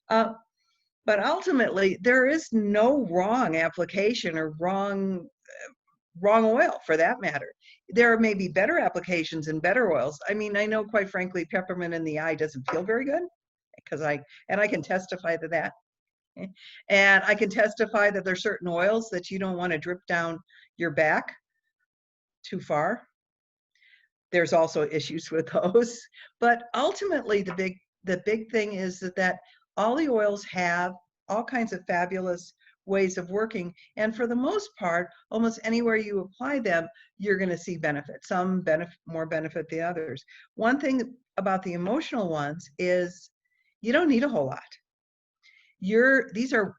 Uh, but ultimately, there is no wrong application or wrong oil for that matter. There may be better applications and better oils. I mean, I know quite frankly, peppermint in the eye doesn't feel very good because I can testify to that. And I can testify that there's certain oils that you don't want to drip down your back too far. There's also issues with those. But ultimately, the big thing is that all the oils have all kinds of fabulous ways of working. And for the most part, almost anywhere you apply them, you're going to see benefit. Some more benefit than others. One thing about the emotional ones is you don't need a whole lot. You're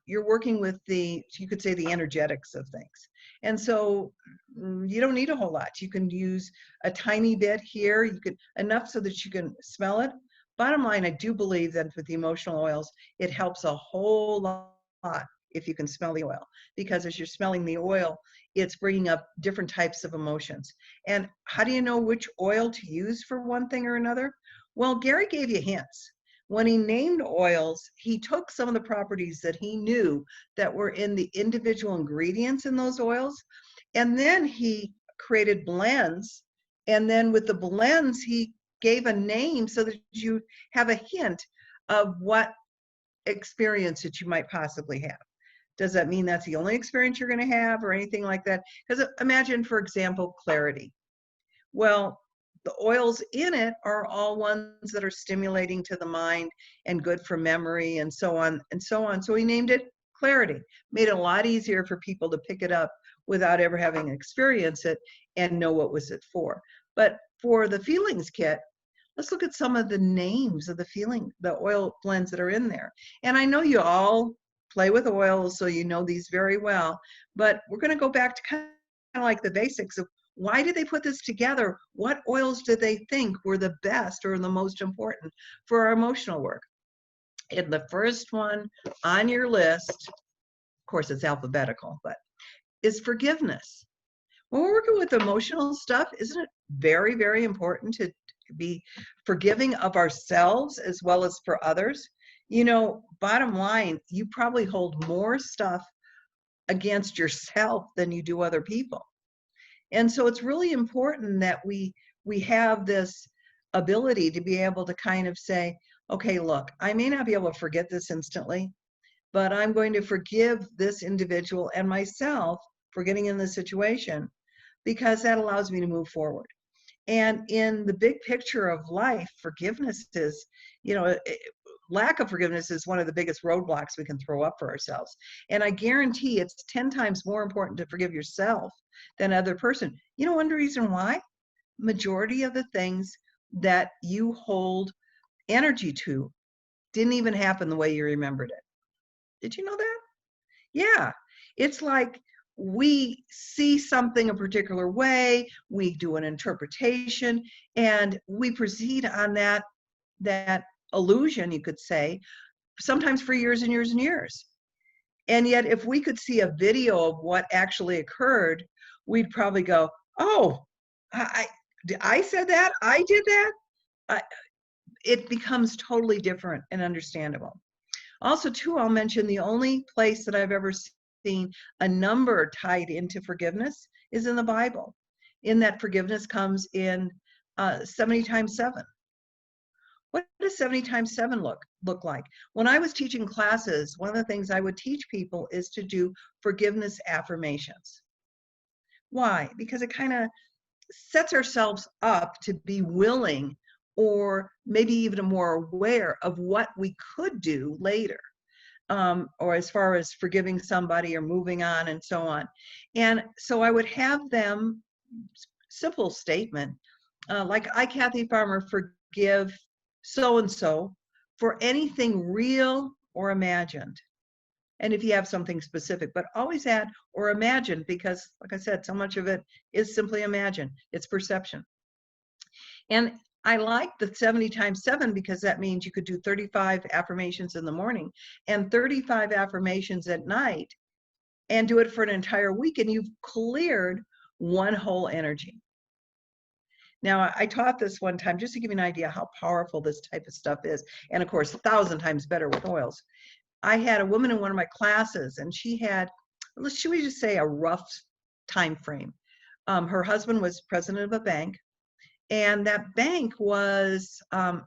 working with you could say the energetics of things. And so you don't need a whole lot. You can use a tiny bit here, you could enough so that you can smell it. Bottom line, I do believe that with the emotional oils, it helps a whole lot if you can smell the oil, because as you're smelling the oil, it's bringing up different types of emotions. And how do you know which oil to use for one thing or another? Well, Gary gave you hints. When he named oils, he took some of the properties that he knew that were in the individual ingredients in those oils, and then he created blends. And then with the blends, he gave a name so that you have a hint of what experience that you might possibly have. Does that mean that's the only experience you're going to have or anything like that? Because imagine, for example, clarity. Well, the oils in it are all ones that are stimulating to the mind and good for memory and so on and so on. So he named it Clarity, made it a lot easier for people to pick it up without ever having experienced it and know what was it for. But for the feelings kit, let's look at some of the names of the oil blends that are in there. And I know you all play with oils, so you know these very well, but we're going to go back to kind of like the basics of why did they put this together? What oils did they think were the best or the most important for our emotional work? And the first one on your list, of course it's alphabetical, but is forgiveness. When we're working with emotional stuff, isn't it very, very important to be forgiving of ourselves as well as for others? You know, bottom line, you probably hold more stuff against yourself than you do other people. And so it's really important that we have this ability to be able to kind of say, okay, look, I may not be able to forget this instantly, but I'm going to forgive this individual and myself for getting in this situation, because that allows me to move forward. And in the big picture of life, forgiveness is, lack of forgiveness is one of the biggest roadblocks we can throw up for ourselves. And I guarantee it's 10 times more important to forgive yourself than other person. You know, one reason why? Majority of the things that you hold energy to didn't even happen the way you remembered it. Did you know that? Yeah. It's like we see something a particular way, we do an interpretation, and we proceed on that illusion, you could say, sometimes for years and years and years. And yet, if we could see a video of what actually occurred, we'd probably go, oh, I said that, I did that. It becomes totally different and understandable. Also, too, I'll mention the only place that I've ever seen a number tied into forgiveness is in the Bible. In that forgiveness comes in 70 times 7. What does 70 times 7 look like? When I was teaching classes, one of the things I would teach people is to do forgiveness affirmations. Why? Because it kind of sets ourselves up to be willing, or maybe even more aware of what we could do later, or as far as forgiving somebody or moving on and so on. And so I would have them, simple statement, like, I, Kathy Farmer, forgive so-and-so for anything real or imagined. And if you have something specific, but always add or imagine, because like I said, so much of it is simply imagine. It's perception. And I like the 70 times 7 because that means you could do 35 affirmations in the morning and 35 affirmations at night and do it for an entire week, and you've cleared one whole energy. Now, I taught this one time just to give you an idea how powerful this type of stuff is. And of course, 1,000 times better with oils. I had a woman in one of my classes, and she had, should we just say, a rough time frame. Her husband was president of a bank, and that bank was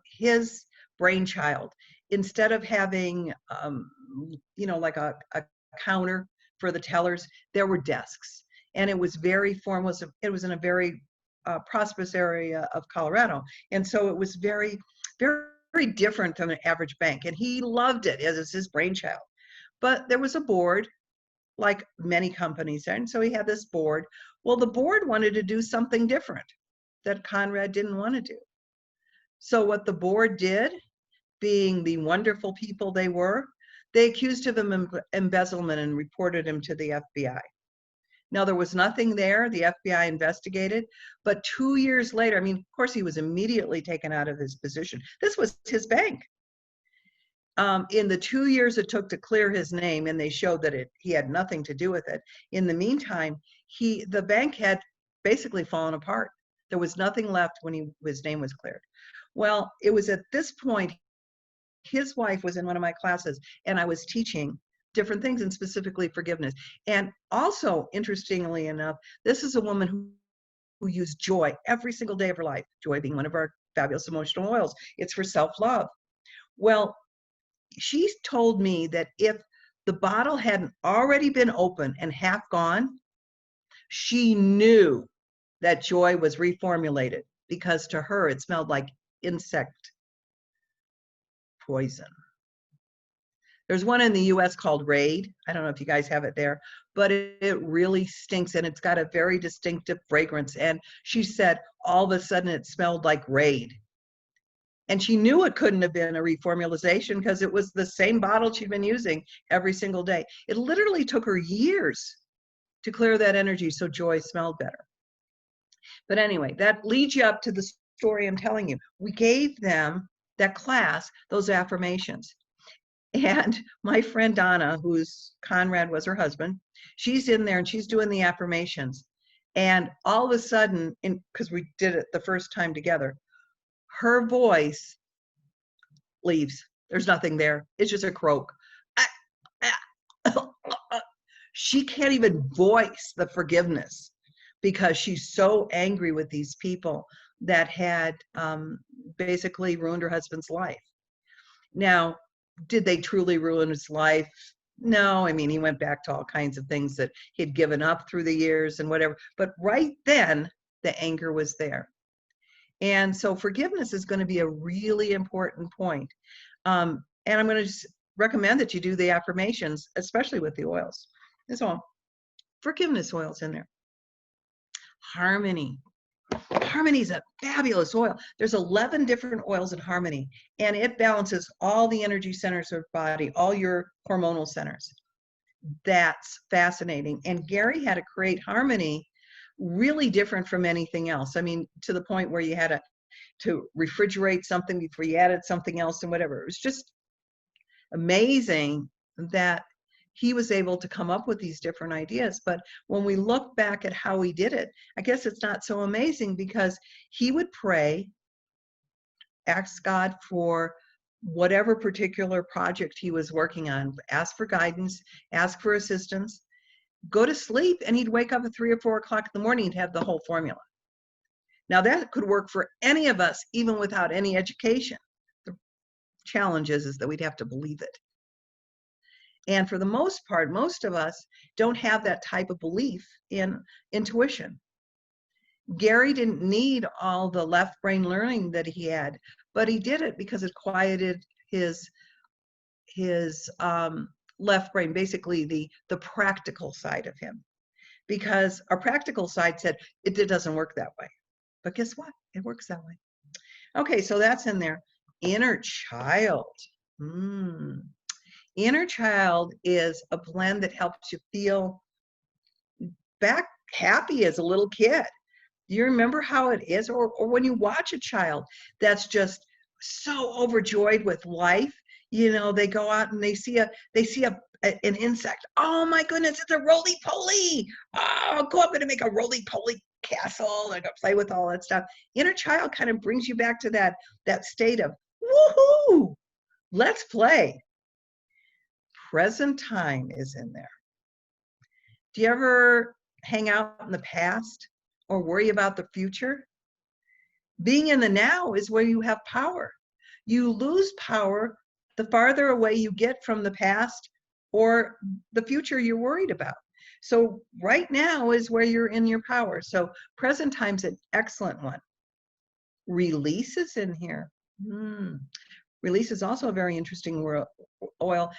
his brainchild. Instead of having, like a counter for the tellers, there were desks, and it was very formal. It was in a very prosperous area of Colorado, and so it was very, very different than an average bank. And he loved it as it's his brainchild. But there was a board, like many companies, and so he had this board. Well, the board wanted to do something different that Conrad didn't want to do. So what the board did, being the wonderful people they were, they accused him of embezzlement and reported him to the FBI. Now, there was nothing there. The FBI investigated, but 2 years later, I mean, of course, he was immediately taken out of his position. This was his bank. In the 2 years it took to clear his name, and they showed that he had nothing to do with it. In the meantime, the bank had basically fallen apart. There was nothing left when his name was cleared. Well, it was at this point, his wife was in one of my classes, and I was teaching different things, and specifically forgiveness. And also, interestingly enough, this is a woman who used joy every single day of her life, joy being one of our fabulous emotional oils. It's for self-love. Well, she told me that if the bottle hadn't already been open and half gone, she knew that joy was reformulated, because to her it smelled like insect poison. There's one in the US called Raid. I don't know if you guys have it there, but it really stinks, and it's got a very distinctive fragrance. And she said all of a sudden it smelled like Raid. And she knew it couldn't have been a reformulation because it was the same bottle she'd been using every single day. It literally took her years to clear that energy so joy smelled better. But anyway, that leads you up to the story I'm telling you. We gave them, that class, those affirmations. And my friend Donna, who's Conrad was her husband, she's in there and she's doing the affirmations. And all of a sudden, because we did it the first time together, her voice leaves. There's nothing there. It's just a croak. She can't even voice the forgiveness because she's so angry with these people that had basically ruined her husband's life. Now, did they truly ruin his life? No, I mean, he went back to all kinds of things that he'd given up through the years and whatever. But right then, the anger was there. And so forgiveness is going to be a really important point. And I'm going to just recommend that you do the affirmations, especially with the oils. There's all forgiveness oils in there. Harmony. Harmony is a fabulous oil. There's 11 different oils in Harmony, and it balances all the energy centers of the body, all your hormonal centers. That's fascinating. And Gary had to create Harmony really different from anything else. I mean, to the point where you had to refrigerate something before you added something else and whatever. It was just amazing that he was able to come up with these different ideas. But when we look back at how he did it, I guess it's not so amazing, because he would pray, ask God for whatever particular project he was working on, ask for guidance, ask for assistance, go to sleep, and he'd wake up at 3 or 4 o'clock in the morning and have the whole formula. Now that could work for any of us, even without any education. The challenge is that we'd have to believe it. And for the most part, most of us don't have that type of belief in intuition. Gary didn't need all the left brain learning that he had, but he did it because it quieted his left brain, basically the practical side of him. Because our practical side said, it doesn't work that way. But guess what? It works that way. Okay, so that's in there. Inner child. Inner child is a blend that helps you feel back happy as a little kid. Do you remember how it is? Or when you watch a child that's just so overjoyed with life, you know, they go out and they see an insect. Oh my goodness, it's a roly-poly. Oh, go, I'm going to make a roly-poly castle. They're going to play with all that stuff. Inner child kind of brings you back to that state of, woohoo, let's play. Present time is in there. Do you ever hang out in the past or worry about the future? Being in the now is where you have power. You lose power the farther away you get from the past or the future you're worried about. So right now is where you're in your power. So present time's an excellent one. Release is in here. Release is also a very interesting oil,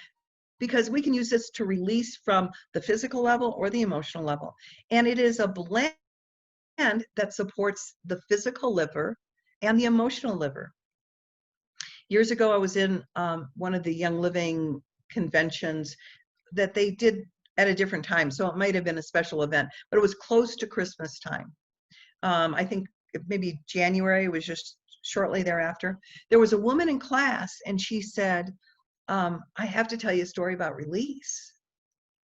because we can use this to release from the physical level or the emotional level. And it is a blend that supports the physical liver and the emotional liver. Years ago, I was in one of the Young Living conventions that they did at a different time. So it might have been a special event, but it was close to Christmas time. I think maybe January, was just shortly thereafter. There was a woman in class and she said, I have to tell you a story about release.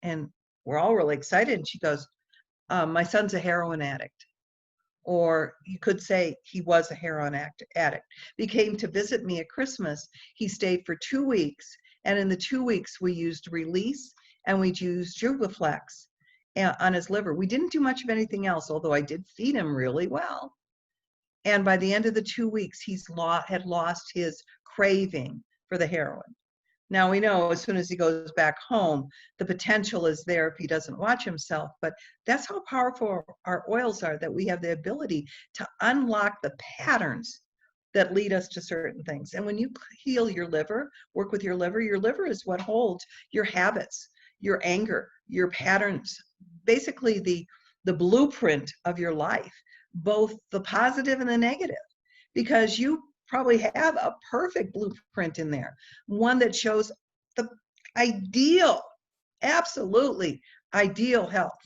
And we're all really excited. And she goes, my son's a heroin addict. Or you could say he was a heroin addict. He came to visit me at Christmas. He stayed for 2 weeks. And in the 2 weeks, we used release and we used Jubaflex on his liver. We didn't do much of anything else, although I did feed him really well. And by the end of the 2 weeks, had lost his craving for the heroin. Now we know as soon as he goes back home, the potential is there if he doesn't watch himself, but that's how powerful our oils are, that we have the ability to unlock the patterns that lead us to certain things. And when you heal your liver, work with your liver is what holds your habits, your anger, your patterns, basically the blueprint of your life, both the positive and the negative, because you probably have a perfect blueprint in there, one that shows the ideal, absolutely ideal health.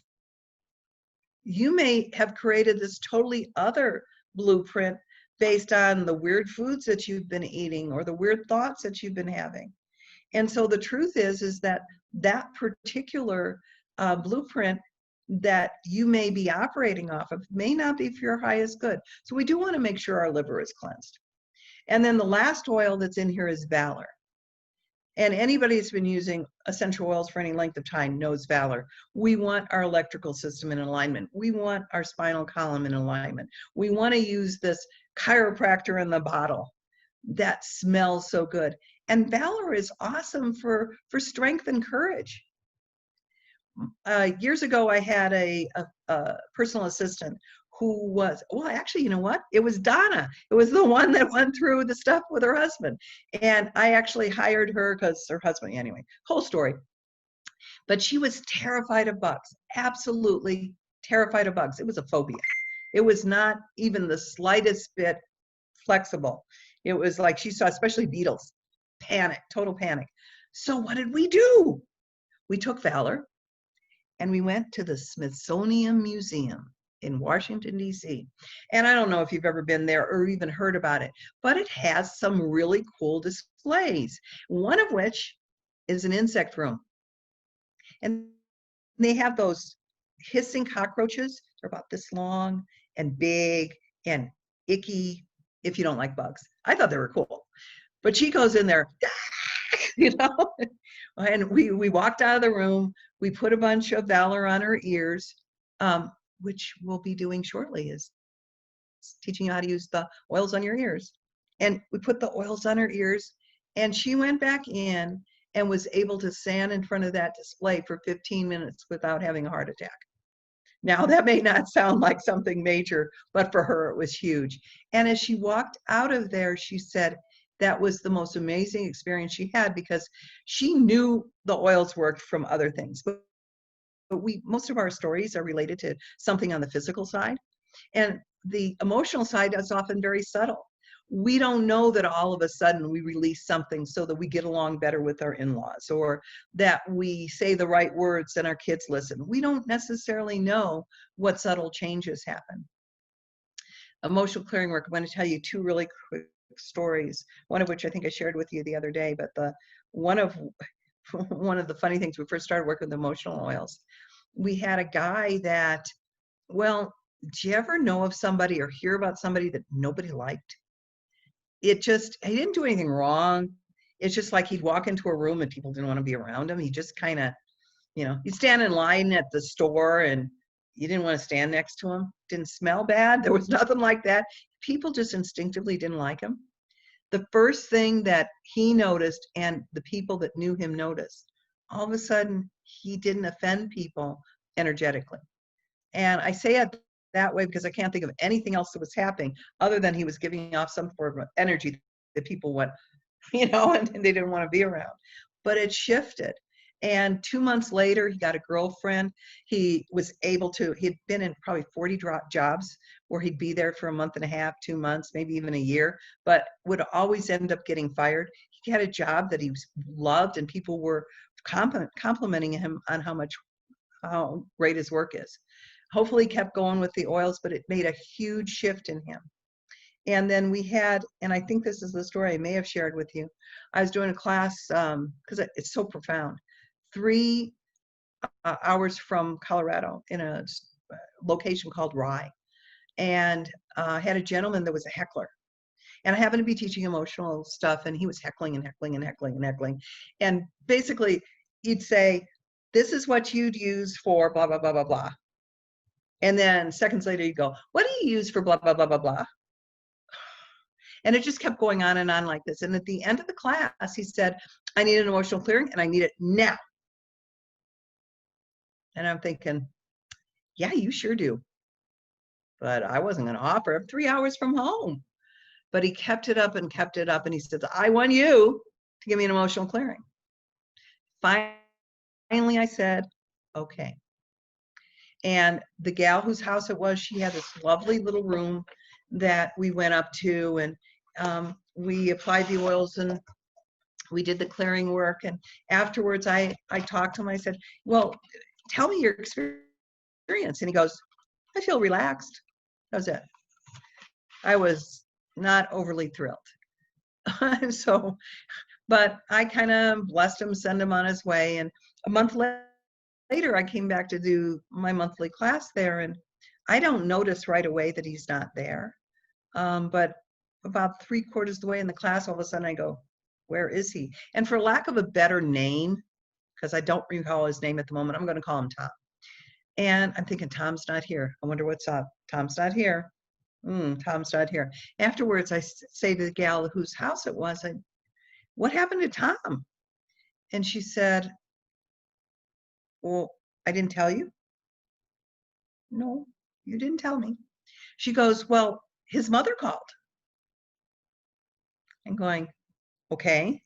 You may have created this totally other blueprint based on the weird foods that you've been eating or the weird thoughts that you've been having. And so the truth is that particular blueprint that you may be operating off of may not be for your highest good. So we do want to make sure our liver is cleansed. And then the last oil that's in here is valor. And anybody that's been using essential oils for any length of time knows valor. We want our electrical system in alignment. We want our spinal column in alignment. We want to use this chiropractor in the bottle that smells so good. And valor is awesome for strength and courage. Years ago, I had a personal assistant who was, well, actually, you know what? It was Donna. It was the one that went through the stuff with her husband. And I actually hired her because her husband, anyway, whole story. But she was terrified of bugs, absolutely terrified of bugs. It was a phobia. It was not even the slightest bit flexible. It was like she saw, especially beetles, panic, total panic. So what did we do? We took valor and we went to the Smithsonian Museum in Washington, D.C. And I don't know if you've ever been there or even heard about it, but it has some really cool displays, one of which is an insect room. And they have those hissing cockroaches. They're about this long and big and icky if you don't like bugs. I thought they were cool. But she goes in there, you know, and we walked out of the room. We put a bunch of valor on her ears, which we'll be doing shortly, is teaching you how to use the oils on your ears. And we put the oils on her ears, and she went back in and was able to stand in front of that display for 15 minutes without having a heart attack. Now, that may not sound like something major, but for her, it was huge. And as she walked out of there, she said that was the most amazing experience she had, because she knew the oils worked from other things. But most of our stories are related to something on the physical side, and the emotional side is often very subtle. We don't know that all of a sudden we release something so that we get along better with our in-laws, or that we say the right words and our kids listen. We don't necessarily know what subtle changes happen. Emotional clearing work, I'm going to tell you two really quick stories, one of which I think I shared with you the other day, but one of the funny things, we first started working with emotional oils. We had a guy that, well, Do you ever know of somebody or hear about somebody that nobody liked? He didn't do anything wrong. It's just like he'd walk into a room and people didn't want to be around him. He just kind of, you'd stand in line at the store and you didn't want to stand next to him. Didn't smell bad. There was nothing like that. People just instinctively didn't like him. The first thing that he noticed, and the people that knew him noticed, all of a sudden he didn't offend people energetically. And I say it that way because I can't think of anything else that was happening other than he was giving off some form of energy that people went, and they didn't want to be around. But it shifted. And 2 months later, he got a girlfriend. He was able to, he'd been in probably 40 jobs where he'd be there for a month and a half, 2 months, maybe even a year, but would always end up getting fired. He had a job that he loved, and people were complimenting him on how great his work is. Hopefully he kept going with the oils, but it made a huge shift in him. And then we had, and I think this is the story I may have shared with you. I was doing a class, because it's so profound, 3 hours from Colorado in a location called Rye. And I had a gentleman that was a heckler. And I happened to be teaching emotional stuff, and he was heckling and heckling and heckling and heckling. And basically, he'd say, this is what you'd use for blah, blah, blah, blah, blah. And then seconds later, you go, what do you use for blah, blah, blah, blah, blah? And it just kept going on and on like this. And at the end of the class, he said, I need an emotional clearing, and I need it now. And I'm thinking, yeah, you sure do. But I wasn't going to offer him 3 hours from home. But he kept it up and kept it up. And he said, I want you to give me an emotional clearing. Finally, I said, okay. And the gal whose house it was, she had this lovely little room that we went up to, and we applied the oils and we did the clearing work. And afterwards, I talked to him. I said, well, tell me your experience. And he goes, I feel relaxed. That was it. I was not overly thrilled. So, but I kind of blessed him, send him on his way. And a month later, I came back to do my monthly class there, and I don't notice right away that he's not there. But about 3/4 of the way in the class, all of a sudden I go, where is he? And for lack of a better name, because I don't recall his name at the moment, I'm going to call him Tom. And I'm thinking, Tom's not here. I wonder what's up. Tom's not here. Tom's not here. Afterwards, I say to the gal whose house it was, what happened to Tom? And she said, well, I didn't tell you. No, you didn't tell me. She goes, well, his mother called. I'm going, okay.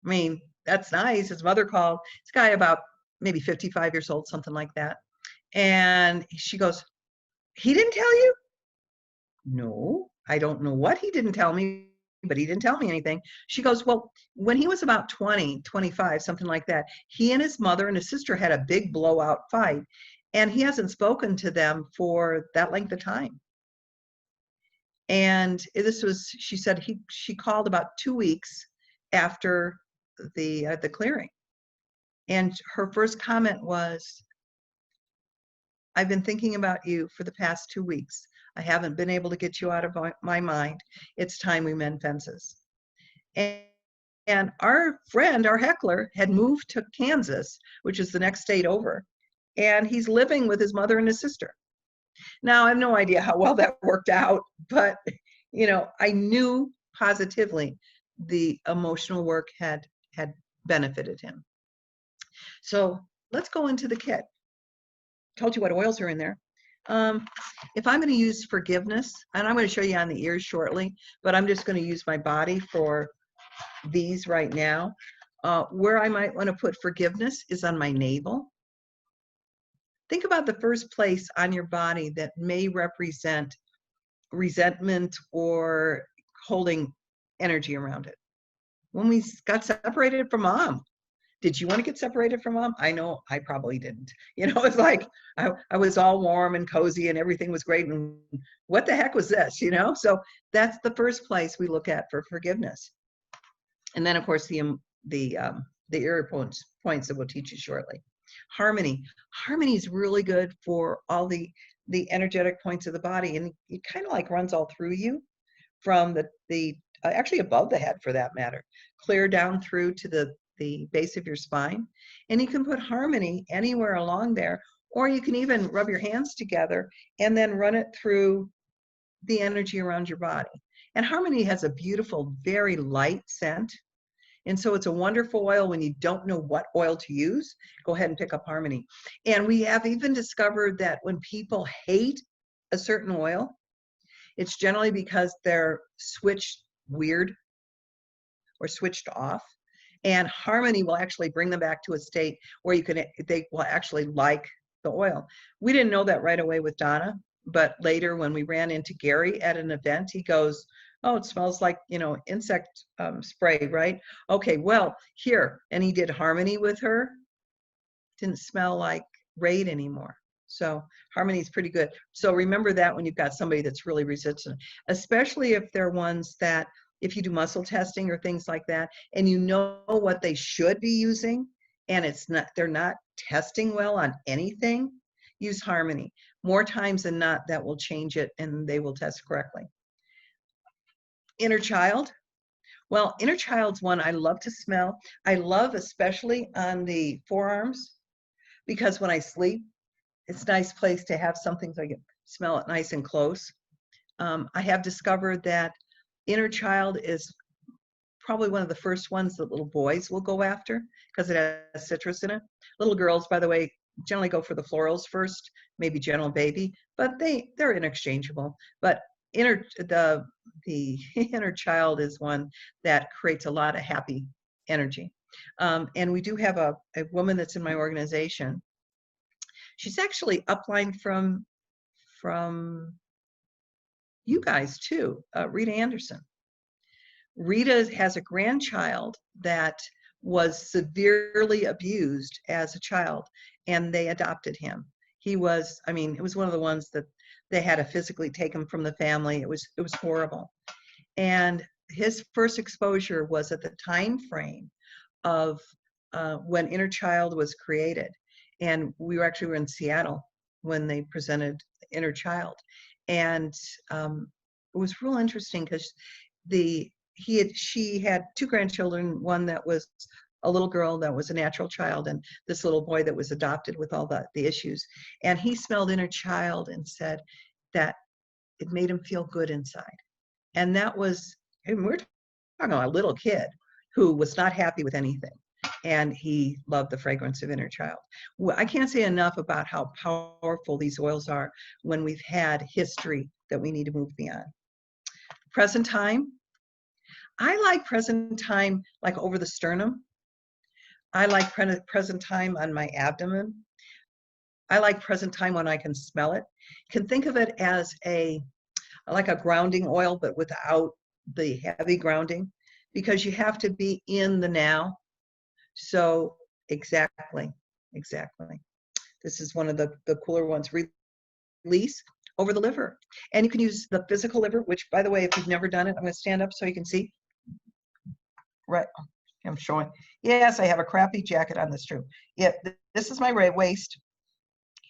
I mean, that's nice. His mother called. This guy about maybe 55 years old, something like that. And she goes, he didn't tell you? No, I don't know what he didn't tell me, but he didn't tell me anything. She goes, well, when he was about 20, 25, something like that, he and his mother and his sister had a big blowout fight, and he hasn't spoken to them for that length of time. And this was, she said, she called about 2 weeks after the clearing. And her first comment was, I've been thinking about you for the past 2 weeks. I haven't been able to get you out of my mind. It's time we mend fences. And our friend, our heckler, had moved to Kansas, which is the next state over. And he's living with his mother and his sister. Now, I have no idea how well that worked out, but, I knew positively the emotional work had benefited him. So let's go into the kit. Told you what oils are in there. If I'm going to use forgiveness, and I'm going to show you on the ears shortly, but I'm just going to use my body for these right now. Where I might want to put forgiveness is on my navel. Think about the first place on your body that may represent resentment or holding energy around it. When we got separated from mom, did you want to get separated from mom? I know I probably didn't. It's like I was all warm and cozy and everything was great. And what the heck was this? So that's the first place we look at for forgiveness. And then, of course, the area points that we'll teach you shortly. Harmony. Harmony is really good for all the the energetic points of the body, and it kind of like runs all through you from the actually above the head for that matter, clear down through to the base of your spine. And you can put harmony anywhere along there, or you can even rub your hands together and then run it through the energy around your body. And harmony has a beautiful, very light scent. And so it's a wonderful oil when you don't know what oil to use. Go ahead and pick up harmony. And we have even discovered that when people hate a certain oil, it's generally because they're switched weird or switched off. And harmony will actually bring them back to a state where they will actually like the oil. We didn't know that right away with Donna, but later when we ran into Gary at an event, he goes, "Oh, it smells like, insect spray, right? Okay, well, here." And he did harmony with her. Didn't smell like Raid anymore. So harmony is pretty good. So remember that when you've got somebody that's really resistant, especially if they're ones that, if you do muscle testing or things like that, and you know what they should be using, and they're not testing well on anything, use harmony. More times than not, that will change it and they will test correctly. Inner child. Well, inner child's one I love to smell. I love especially on the forearms, because when I sleep, it's a nice place to have something so I can smell it nice and close. I have discovered that inner child is probably one of the first ones that little boys will go after because it has citrus in it. Little girls, by the way, generally go for the florals first, maybe Gentle Baby, but they're interchangeable. But the inner child is one that creates a lot of happy energy. And we do have a woman that's in my organization. She's actually upline from you guys too, Rita Anderson. Rita has a grandchild that was severely abused as a child, and they adopted him. It was one of the ones that they had to physically take him from the family. It was horrible. And his first exposure was at the time frame of when Inner Child was created. And we were in Seattle when they presented Inner Child. And it was real interesting because she had two grandchildren, one that was a little girl that was a natural child, and this little boy that was adopted with all the issues. And he smelled Inner Child and said that it made him feel good inside. And that was, and we're talking about a little kid who was not happy with anything. And he loved the fragrance of Inner Child. Well, I can't say enough about how powerful these oils are when we've had history that we need to move beyond. Present time. I like present time like over the sternum. I like present time on my abdomen. I like present time when I can smell it. Can think of it as like a grounding oil, but without the heavy grounding, because you have to be in the now. So exactly. This is one of the cooler ones. Release over the liver. And you can use the physical liver, which, by the way, if you've never done it, I'm going to stand up so you can see. Right. I'm showing. Yes, I have a crappy jacket on. That's true. Yeah, this is my waist.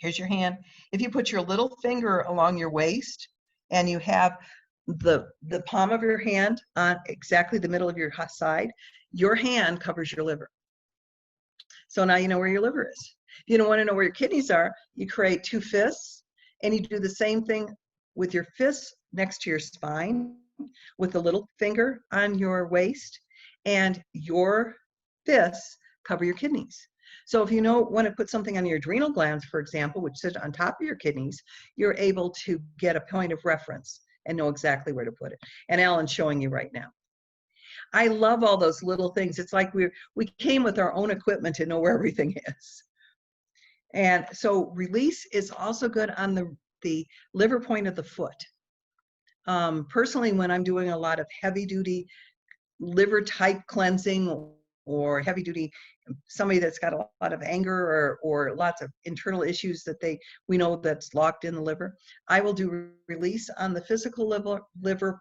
Here's your hand. If you put your little finger along your waist and you have the palm of your hand on exactly the middle of your side, your hand covers your liver. So now you know where your liver is. If you don't want to know where your kidneys are, you create two fists, and you do the same thing with your fists next to your spine with the little finger on your waist, and your fists cover your kidneys. So if you want to put something on your adrenal glands, for example, which sit on top of your kidneys, you're able to get a point of reference and know exactly where to put it. And Alan's showing you right now. I love all those little things. It's like we came with our own equipment to know where everything is. And so release is also good on the liver point of the foot. Personally, when I'm doing a lot of heavy duty liver type cleansing or heavy duty, somebody that's got a lot of anger or lots of internal issues that we know that's locked in the liver, I will do release on the physical liver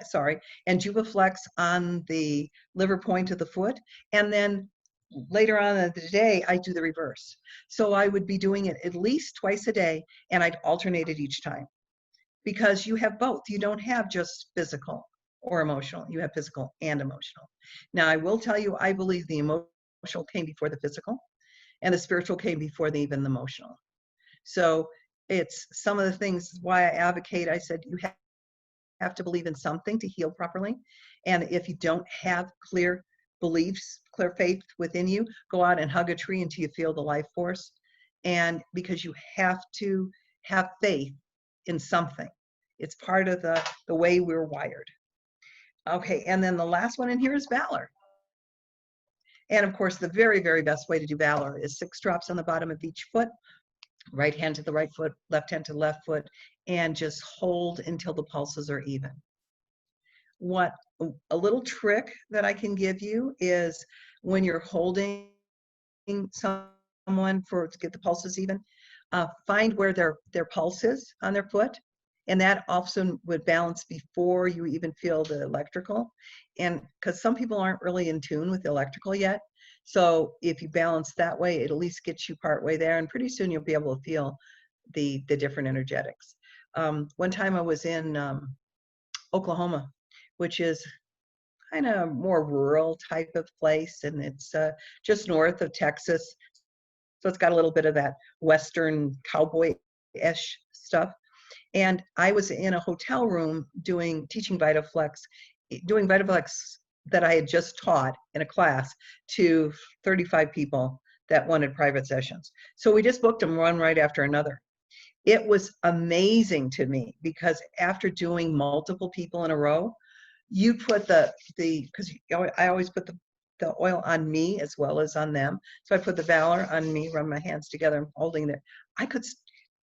sorry, and Juvaflex on the liver point of the foot, and then later on in the day, I do the reverse. So I would be doing it at least twice a day, and I'd alternate it each time, because you have both. You don't have just physical or emotional. You have physical and emotional. Now, I will tell you, I believe the emotional came before the physical, and the spiritual came before even the emotional. So it's some of the things why I advocate. I said you have to believe in something to heal properly. And if you don't have clear beliefs, clear faith within you, go out and hug a tree until you feel the life force. And because you have to have faith in something, it's part of the way we're wired. Okay, and then the last one in here is valor. And of course, the very, very best way to do valor is 6 drops on the bottom of each foot, right hand to the right foot, left hand to the left foot, and just hold until the pulses are even. What a little trick that I can give you is when you're holding someone to get the pulses even, find where their pulse is on their foot, and that often would balance before you even feel the electrical. And because some people aren't really in tune with the electrical yet, so if you balance that way, it at least gets you part way there, and pretty soon you'll be able to feel the different energetics. One time I was in Oklahoma, which is kind of more rural type of place, and it's just north of Texas. So it's got a little bit of that Western cowboy-ish stuff. And I was in a hotel room teaching VitaFlex, doing VitaFlex that I had just taught in a class to 35 people that wanted private sessions. So we just booked them one right after another. It was amazing to me because after doing multiple people in a row, you put because I always put the oil on me as well as on them. So I put the valor on me, run my hands together, and holding it.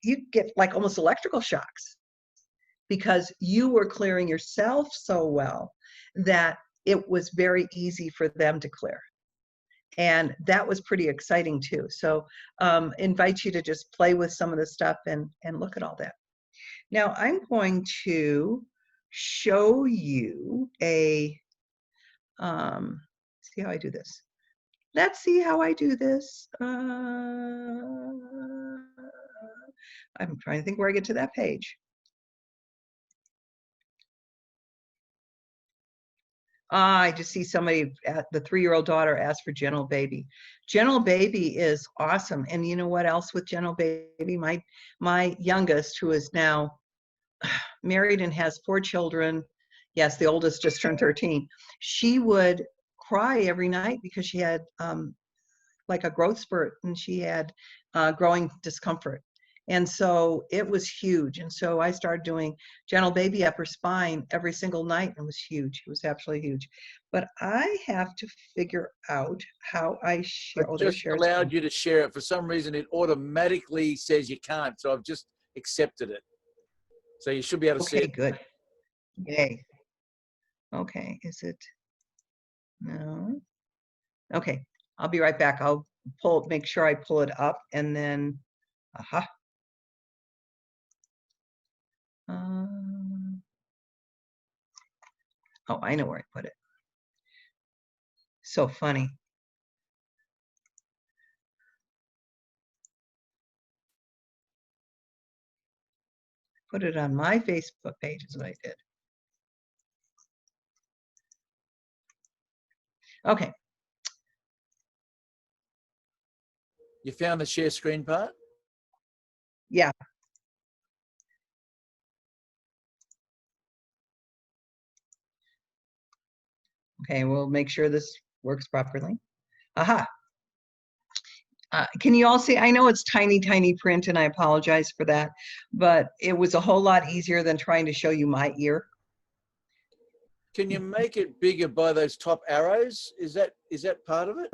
You get like almost electrical shocks because you were clearing yourself so well that it was very easy for them to clear. And that was pretty exciting too. So invite you to just play with some of the stuff and look at all that. Now I'm going to show you see how I do this. Let's see how I do this. I'm trying to think where I get to that page. I just see somebody, the 3-year-old daughter asked for Gentle Baby. Gentle Baby is awesome. And you know what else with Gentle Baby? My youngest, who is now married and has 4 children. Yes, the oldest just turned 13. She would cry every night because she had like a growth spurt, and she had growing discomfort. And so it was huge. And so I started doing Gentle Baby upper spine every single night, and it was huge. It was absolutely huge. But I have to figure out how I share. It just allowed you to share it. For some reason, it automatically says you can't. So I've just accepted it. So you should be able to see it. Okay, good. Yay. Okay, is it? No. Okay, I'll be right back. I'll make sure I pull it up, and then, aha. Oh, I know where I put it. So funny. Put it on my Facebook page is what I did. Okay. You found the share screen part? Yeah. Okay, we'll make sure this works properly. Aha. Can you all see? I know it's tiny, tiny print, and I apologize for that, but it was a whole lot easier than trying to show you my ear. Can you make it bigger by those top arrows? Is that part of it?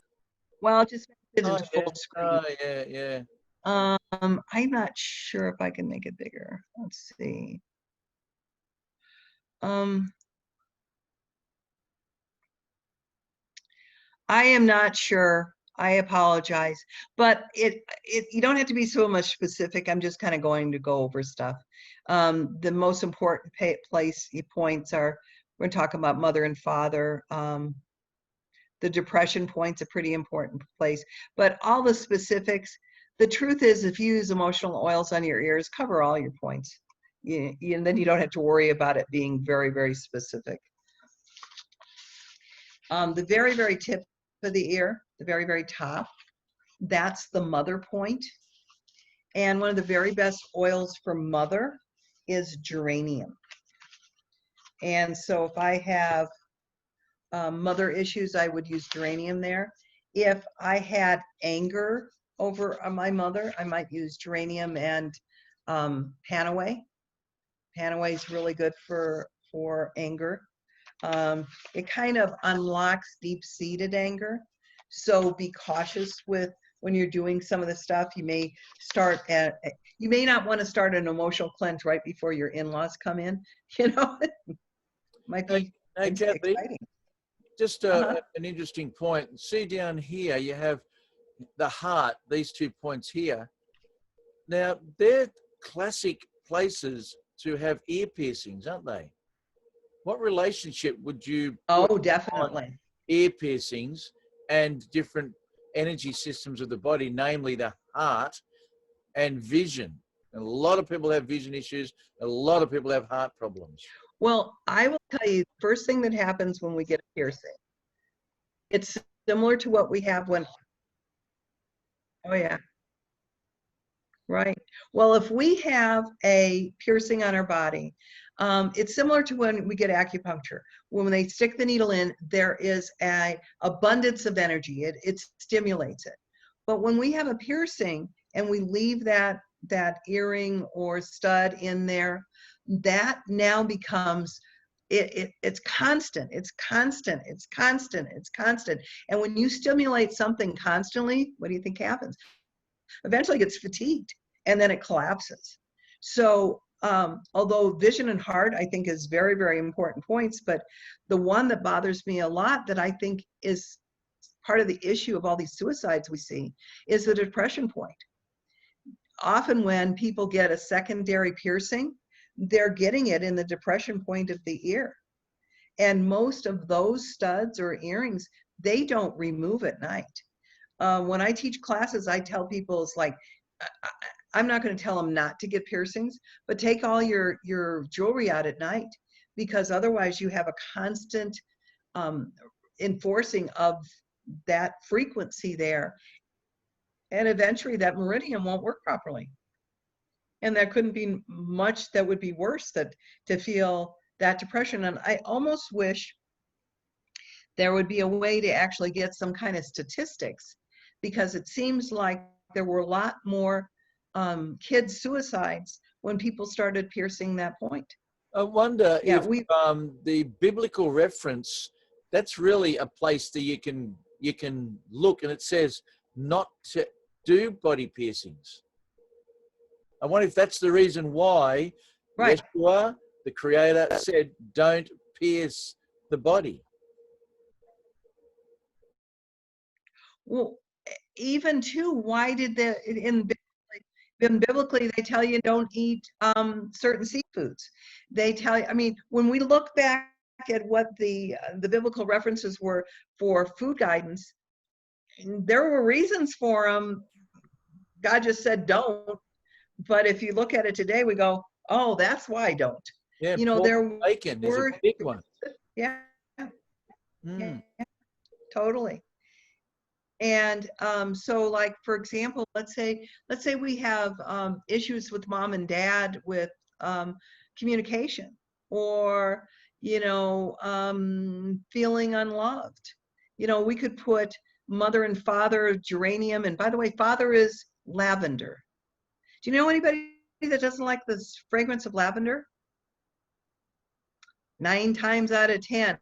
Well, just make it into full screen. Oh, yeah, yeah. I'm not sure if I can make it bigger. Let's see. I am not sure. I apologize, but you don't have to be so much specific. I'm just kind of going to go over stuff. The most important points are, we're talking about mother and father, The depression point's a pretty important place. But all the specifics, the truth is, if you use emotional oils on your ears, cover all your points. And then you don't have to worry about it being very, very specific. The very, very tip of the ear, the very, very top, that's the mother point. And one of the very best oils for mother is geranium. And so if I have mother issues, I would use geranium there. If I had anger over my mother, I might use geranium and Panaway. Panaway is really good for anger. It kind of unlocks deep-seated anger. So be cautious with when you're doing some of the stuff. You may not want to start an emotional cleanse right before your in-laws come in. Might be Kathy, exciting. just an interesting point. See down here, you have the heart, these 2 points here. Now, they're classic places to have ear piercings, aren't they? What relationship would you put definitely on ear piercings and different energy systems of the body, namely the heart and vision? And a lot of people have vision issues. A lot of people have heart problems. Well, I will tell you, the first thing that happens when we get a piercing, it's similar to what we have when, oh yeah, right. Well, if we have a piercing on our body, it's similar to when we get acupuncture. When they stick the needle in, there is an abundance of energy. It stimulates it. But when we have a piercing and we leave that earring or stud in there, that now becomes it's constant. It's constant. It's constant. It's constant. And when you stimulate something constantly, what do you think happens? Eventually it gets fatigued and then it collapses. So although vision and heart, I think, is very, very important points, but the one that bothers me a lot that I think is part of the issue of all these suicides we see is the depression point. Often when people get a secondary piercing, they're getting it in the depression point of the ear. And most of those studs or earrings, they don't remove at night. When I teach classes, I tell people, it's like, I'm not going to tell them not to get piercings, but take all your jewelry out at night, because otherwise you have a constant enforcing of that frequency there. And eventually that meridian won't work properly. And there couldn't be much that would be worse to feel that depression. And I almost wish there would be a way to actually get some kind of statistics, because it seems like there were a lot more kid suicides when people started piercing that point. I wonder if the biblical reference, that's really a place that you can look, and it says not to do body piercings. I wonder if that's the reason why Yeshua, the Creator, said don't pierce the body. Well, even too, why did biblically they tell you don't eat certain seafoods? They tell you, I mean, when we look back at what the biblical references were for food guidance, there were reasons for them. God just said don't. But if you look at it today, we go, oh, that's why don't. Yeah, there bacon is a big one. Yeah, yeah, totally. And so, like, for example, let's say we have issues with mom and dad with communication, or feeling unloved. We could put mother and father geranium, and by the way, father is lavender. Do you know anybody that doesn't like the fragrance of lavender? 9 times out of 10.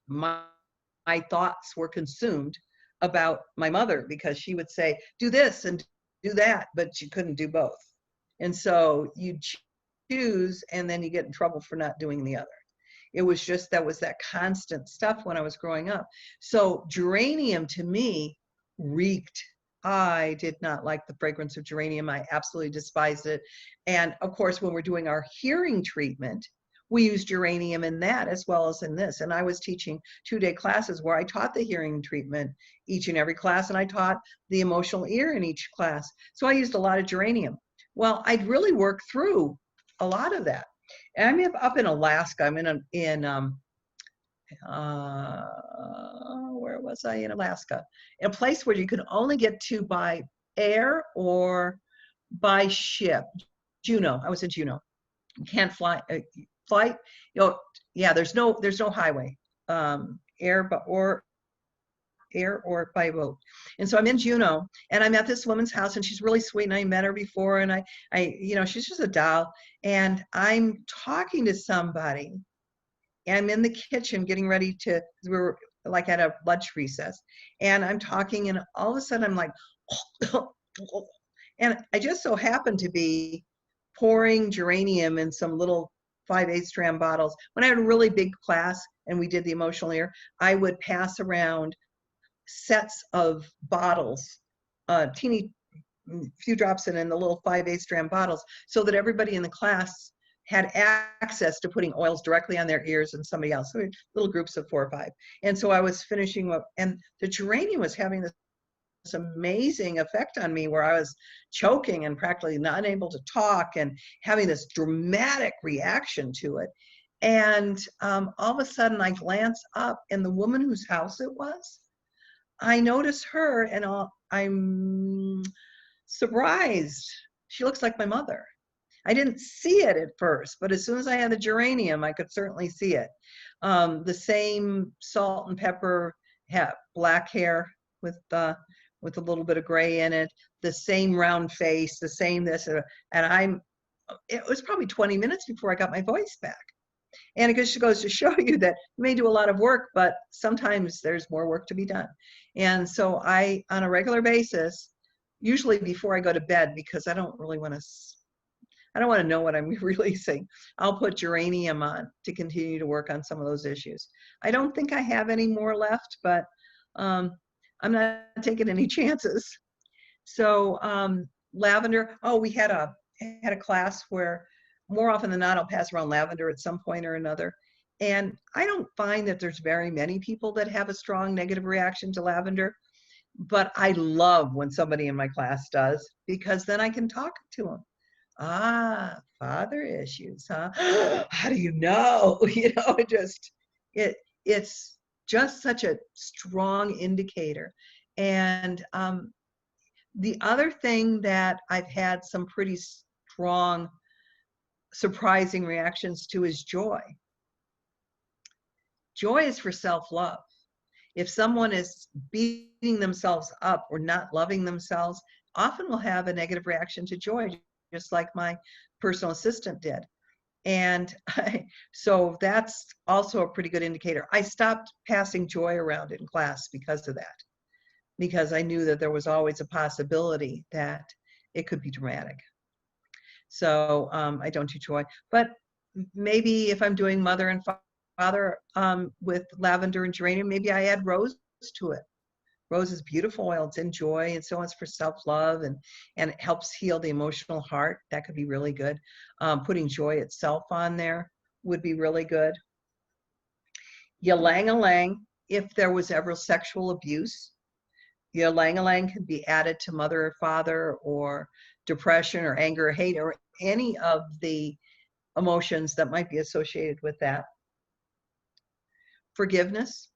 My thoughts were consumed about my mother, because she would say, do this and do that, but you couldn't do both. And so you choose, and then you get in trouble for not doing the other. It was just, that was that constant stuff when I was growing up. So geranium to me reeked. I did not like the fragrance of geranium. I absolutely despised it. And of course, when we're doing our hearing treatment, we use geranium in that as well as in this. And I was teaching 2-day classes where I taught the hearing treatment each and every class, and I taught the emotional ear in each class. So I used a lot of geranium. Well, I'd really work through a lot of that. And I'm up in Alaska. I'm where was I in Alaska? In a place where you can only get to by air or by ship. Juneau. I was in Juneau. You can't fly. Flight. Yeah. There's no highway. Air, or by boat. And so I'm in Juneau, and I'm at this woman's house, and she's really sweet, and I met her before, and I she's just a doll. And I'm talking to somebody, and I'm in the kitchen getting ready to, we were like at a lunch recess, and I'm talking, and all of a sudden I'm like, and I just so happened to be pouring geranium in some little 5/8 strand bottles. When I had a really big class and we did the emotional ear, I would pass around sets of bottles, teeny few drops in the little 5/8 strand bottles, so that everybody in the class had access to putting oils directly on their ears and somebody else. So little groups of 4 or 5. And so I was finishing up, and the geranium was having this amazing effect on me where I was choking and practically not able to talk and having this dramatic reaction to it. And all of a sudden I glance up, and the woman whose house it was, I notice her, and I'm surprised. She looks like my mother. I didn't see it at first, but as soon as I had the geranium, I could certainly see it. The same salt and pepper, black hair with a little bit of gray in it, the same round face, the same this, and it was probably 20 minutes before I got my voice back. And it just goes to show you that you may do a lot of work, but sometimes there's more work to be done. And so I, on a regular basis, usually before I go to bed, because I don't want to know what I'm releasing, I'll put geranium on to continue to work on some of those issues. I don't think I have any more left, but I'm not taking any chances. So lavender, we had a class where more often than not, I'll pass around lavender at some point or another. And I don't find that there's very many people that have a strong negative reaction to lavender, but I love when somebody in my class does, because then I can talk to them. Father issues, huh? How do you know? It's just such a strong indicator. And the other thing that I've had some pretty strong, surprising reactions to is joy. Joy is for self-love. If someone is beating themselves up or not loving themselves, often will have a negative reaction to joy, just like my personal assistant did. And so that's also a pretty good indicator. I stopped passing joy around in class because of that, because I knew that there was always a possibility that it could be dramatic. So I don't do joy, but maybe if I'm doing mother and father with lavender and geranium, maybe I add rose to it. Rose is beautiful oil. It's in joy, and so it's for self-love, and it helps heal the emotional heart. That could be really good. Putting joy itself on there would be really good. Ylang-ylang, if there was ever sexual abuse, ylang-ylang could be added to mother or father, or depression or anger or hate, or any of the emotions that might be associated with that. Forgiveness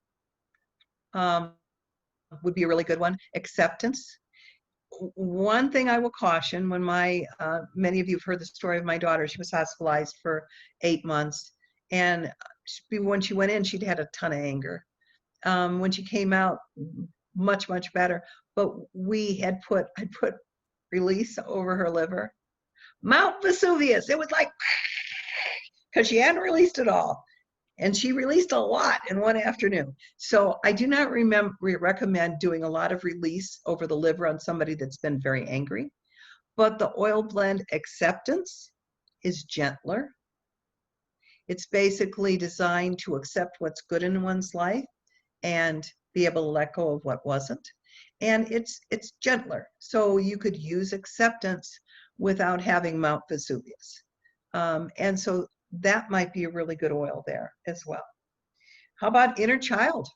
would be a really good one. Acceptance. One thing I will caution, when many of you have heard the story of my daughter. She was hospitalized for 8 months, and when she went in, she'd had a ton of anger. When she came out, much, much better. But I put release over her liver. Mount Vesuvius. It was like, because she hadn't released it all. And she released a lot in one afternoon. So I do not recommend doing a lot of release over the liver on somebody that's been very angry. But the oil blend acceptance is gentler. It's basically designed to accept what's good in one's life and be able to let go of what wasn't. And it's gentler. So you could use acceptance without having Mount Vesuvius. And so that might be a really good oil there as well. How about inner child?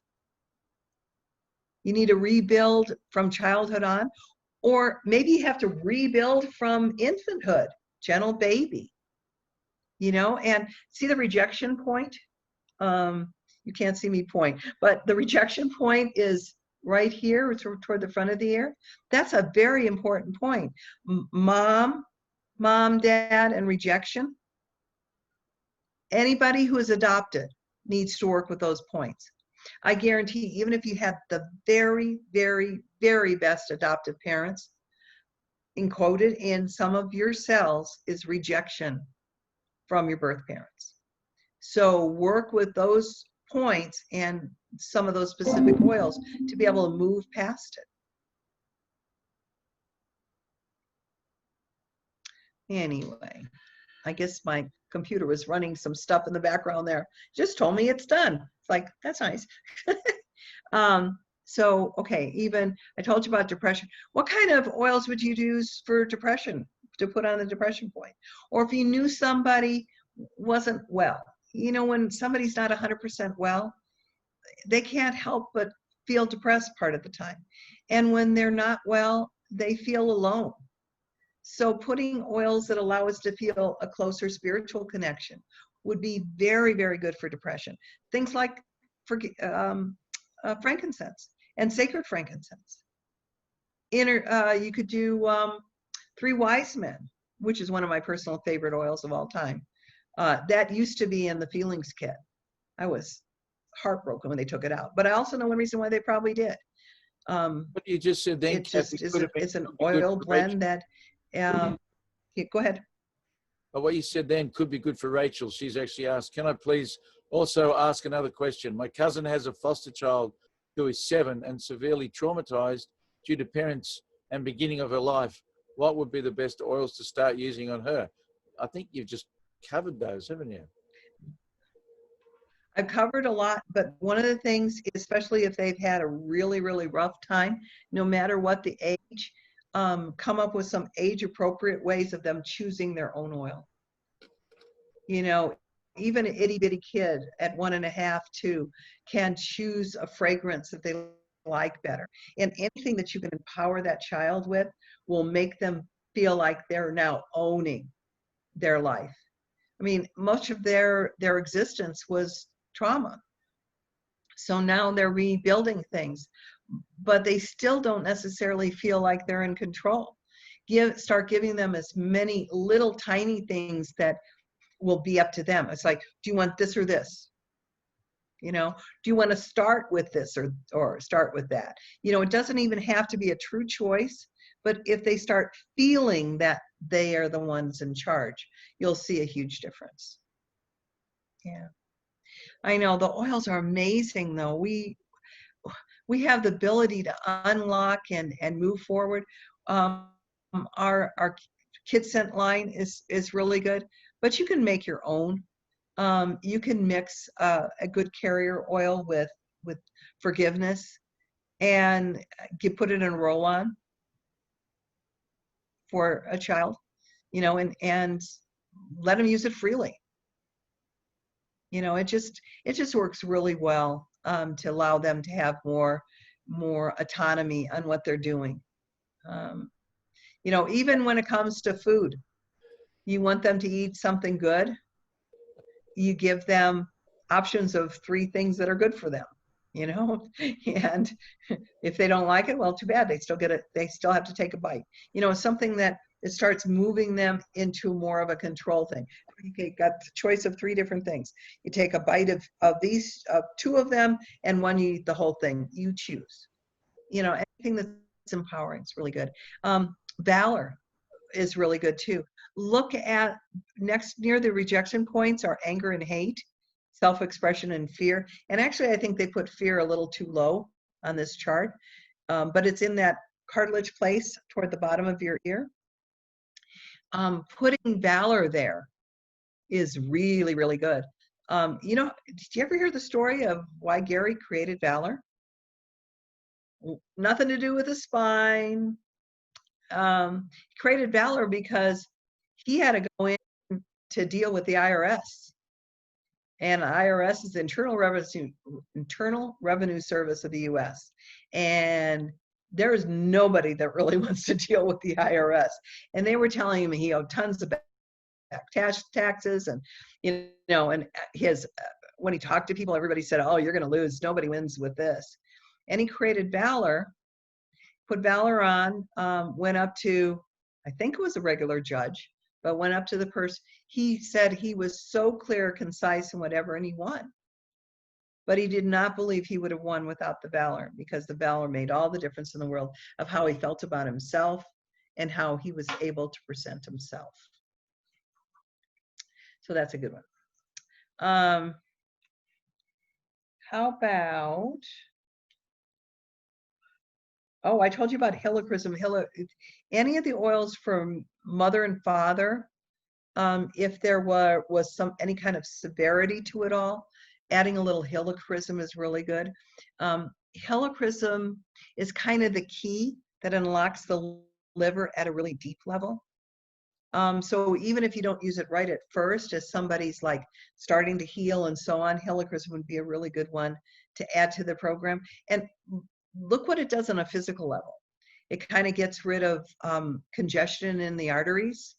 You need to rebuild from childhood on, or maybe you have to rebuild from infanthood, gentle baby, and see the rejection point? You can't see me point, but the rejection point is right here toward the front of the ear. That's a very important point. Mom, dad, and rejection. Anybody who is adopted needs to work with those points. I guarantee, even if you have the very, very, very best adoptive parents, encoded in some of your cells is rejection from your birth parents. So work with those points and some of those specific oils to be able to move past it. Anyway, I guess my computer was running some stuff in the background there. Just told me it's done. It's like, that's nice. So, okay, even I told you about depression. What kind of oils would you use for depression, to put on the depression point? Or if you knew somebody wasn't well, when somebody's not 100% well, they can't help but feel depressed part of the time. And when they're not well, they feel alone. So putting oils that allow us to feel a closer spiritual connection would be very, very good for depression. Things like frankincense and sacred frankincense. You could do 3 Wise Men, which is one of my personal favorite oils of all time. That used to be in the Feelings kit. I was heartbroken when they took it out, but I also know one reason why they probably did. What you just said then, it's an oil blend that, yeah, go ahead. But what you said then could be good for Rachel. She's actually asked, can I please also ask another question? My cousin has a foster child who is 7 and severely traumatized due to parents and beginning of her life. What would be the best oils to start using on her? I think you've just covered those, haven't you? I've covered a lot, but one of the things, especially if they've had a really, really rough time, no matter what the age, come up with some age-appropriate ways of them choosing their own oil. Even an itty-bitty kid at 1.5, 2 can choose a fragrance that they like better. And anything that you can empower that child with will make them feel like they're now owning their life. I mean, much of their existence was trauma. So now they're rebuilding things, but they still don't necessarily feel like they're in control. Start giving them as many little tiny things that will be up to them. It's like, do you want this or this? Do you want to start with this or start with that? It doesn't even have to be a true choice, but if they start feeling that they are the ones in charge, you'll see a huge difference. Yeah. I know the oils are amazing though. We have the ability to unlock and move forward. Our Kid Scent line is really good, but you can make your own. You can mix a good carrier oil with forgiveness and put it in a roll-on for a child, and let them use it freely. It just works really well to allow them to have more autonomy on what they're doing. Even when it comes to food, you want them to eat something good, you give them options of 3 things that are good for them, and if they don't like it, well, too bad. They still have to take a bite. Something that it starts moving them into more of a control thing. You got the choice of 3 different things. You take a bite of these, 2 of them, and 1 you eat the whole thing. You choose. Anything that's empowering is really good. Valor is really good too. Look at near the rejection points are anger and hate. self-expression and fear. And actually, I think they put fear a little too low on this chart, but it's in that cartilage place toward the bottom of your ear. Putting valor there is really, really good. You know, did you ever hear the story of why Gary created valor? Nothing to do with the spine. He created valor because he had to go in to deal with the IRS. And IRS is the Internal Revenue Service of the U.S. And there is nobody that really wants to deal with the IRS. And they were telling him he owed tons of back taxes, and and his when he talked to people, everybody said, "Oh, you're going to lose. Nobody wins with this." And he created valor, put valor on, went up to, I think it was a regular judge, but went up to the person. He said he was so clear, concise, and whatever, and he won. But he did not believe he would have won without the valor, because the valor made all the difference in the world of how he felt about himself and how he was able to present himself. So that's a good one. How about, oh, I told you about helichrysum. Any of the oils from mother and father, if there was any kind of severity to it all, adding a little helichrysum is really good. Helichrysum is kind of the key that unlocks the liver at a really deep level. So even if you don't use it right at first, as somebody's like starting to heal and so on, helichrysum would be a really good one to add to the program. And look what it does on a physical level. It kind of gets rid of congestion in the arteries.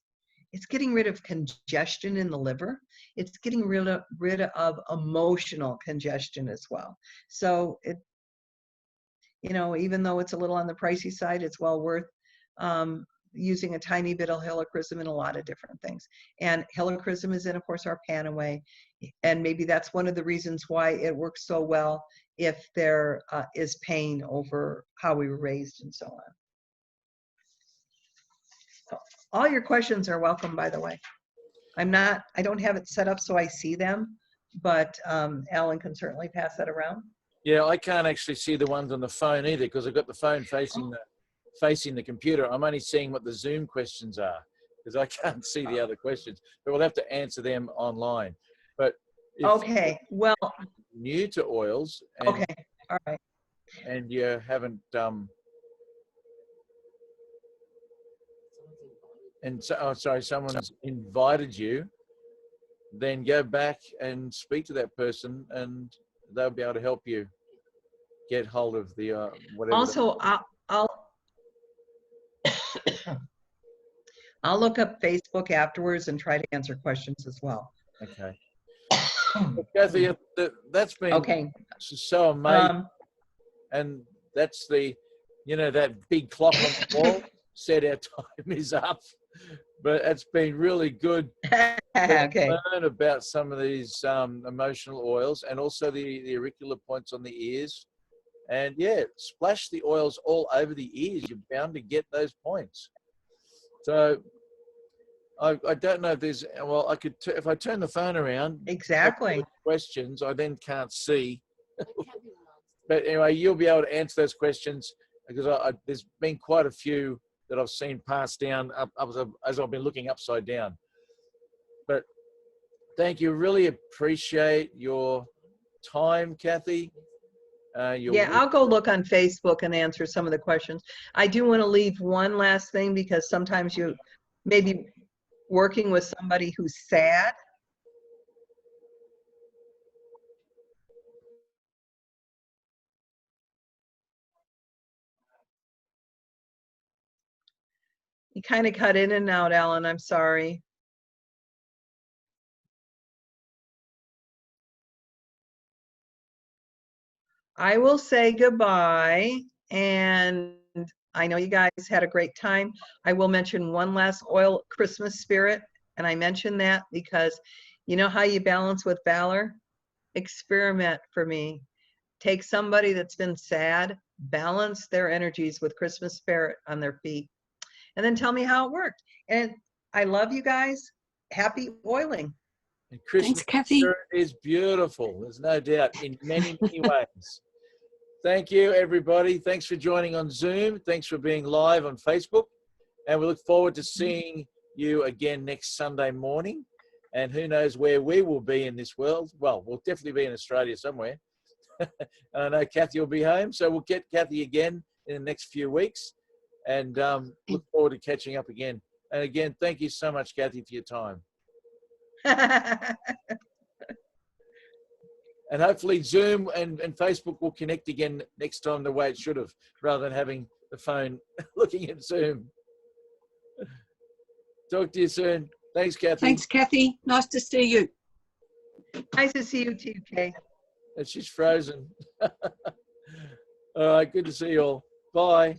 It's getting rid of congestion in the liver. It's getting rid of emotional congestion as well. So it, even though it's a little on the pricey side, it's well worth using a tiny bit of helichrysum in a lot of different things. And helichrysum is in, of course, our Panaway. And maybe that's one of the reasons why it works so well if there is pain over how we were raised and so on. So all your questions are welcome, by the way. I don't have it set up so I see them, but Alan can certainly pass that around. Yeah, I can't actually see the ones on the phone either, because I've got the phone facing the computer. I'm only seeing what the Zoom questions are, because I can't see the other questions. But we'll have to answer them online. But okay, well, new to oils, and, okay, all right, and you haven't and so, oh, sorry, someone's invited you, then go back and speak to that person, and they'll be able to help you get hold of the whatever. Also, I'll look up Facebook afterwards and try to answer questions as well. Okay. Kathy, that's been so amazing. And that's that big clock on the wall said our time is up. But it's been really good to learn about some of these emotional oils, and also the auricular points on the ears. And yeah, splash the oils all over the ears. You're bound to get those points. So I don't know if there's, well, I could, if I turn the phone around. Exactly. Questions, I then can't see. But anyway, you'll be able to answer those questions, because there's been quite a few that I've seen passed down as I've been looking upside down. But thank you. Really appreciate your time, Kathy. I'll go look on Facebook and answer some of the questions. I do want to leave one last thing, because sometimes you may be working with somebody who's sad. You kind of cut in and out, Alan. I'm sorry. I will say goodbye, and I know you guys had a great time. I will mention one last oil, Christmas spirit, and I mention that because you know how you balance with valor? Experiment for me. Take somebody that's been sad, balance their energies with Christmas spirit on their feet, and then tell me how it worked. And I love you guys. Happy oiling. And Chris Thanks, Kathy. is beautiful. There's no doubt in many, many ways. Thank you, everybody. Thanks for joining on Zoom. Thanks for being live on Facebook. And we look forward to seeing you again next Sunday morning. And who knows where we will be in this world. Well, we'll definitely be in Australia somewhere. I know Kathy will be home. So we'll get Kathy again in the next few weeks. And look forward to catching up again. And again, thank you so much, Kathy, for your time. And hopefully Zoom and Facebook will connect again next time the way it should have, rather than having the phone looking at Zoom. Talk to you soon. Thanks, Kathy. Thanks, Kathy. Nice to see you. Nice to see you too, Kay. And she's frozen. All right, good to see you all. Bye.